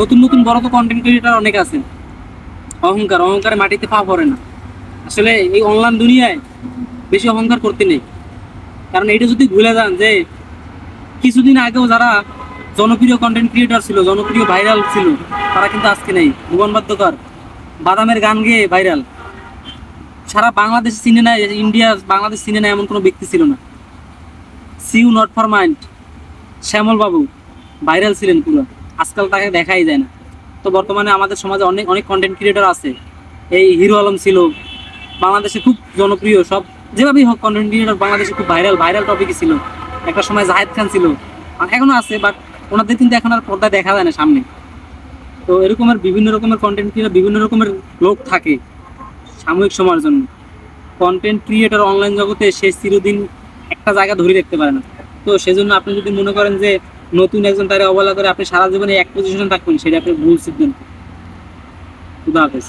নতুন নতুন বড় তো কন্টেন্ট ক্রিয়েটার অনেক আছে, অহংকারে মাটিতে পা পড়ে না। আসলে এই অনলাইন দুনিয়ায় বেশি অহংকার করতে নেই। কারণ এটা যদি ভুলে যান যে কিছুদিন আগেও যারা জনপ্রিয় কন্টেন্ট ক্রিয়েটর ছিল, জনপ্রিয় ভাইরাল ছিল, তারা কিন্তু আজকে নেই। ভুবন বাদ্যকর বাদামের গান গেয়ে ভাইরাল, সারা বাংলাদেশ চিনে নেয়, ইন্ডিয়া বাংলাদেশ চিনে নেয় এমন কোনো ব্যক্তি ছিল না। See you not for mind Shyamal Babu viral ছিলেন পুরো, আজকাল তাকে দেখাই যায় না। তো বর্তমানে আমাদের সমাজে অনেক অনেক কন্টেন্ট ক্রিয়েটর আছে। এই হিরো আলম ছিল বাংলাদেশে খুব জনপ্রিয়, সব যেভাবেই হোক কন্টেন্ট ক্রিয়েটর বাংলাদেশে খুব ভাইরাল ভাইরাল টপিকই ছিল। একটা সময় জাহেদ খান ছিল, এখনো আছে, বাট ওনাদের কিন্তু এখন আর পর্দায় দেখা যায় না সামনে। তো এরকমের বিভিন্ন রকমের কন্টেন্ট ক্রিয়েটর, বিভিন্ন রকমের লোক থাকে সাময়িক সময়ের জন্য। কন্টেন্ট ক্রিয়েটর অনলাইন জগতে সে চিরদিন একটা জায়গা ধরে রাখতে পারে না। তো সেজন্য আপনি যদি মনে করেন যে নতুন একজন তারে অবহেলা করে আপনি সারা জীবনে এক পজিশনে থাকবেন, সেটা আপনি ভুল সিদ্ধান্ত। খুদা হাফেজ।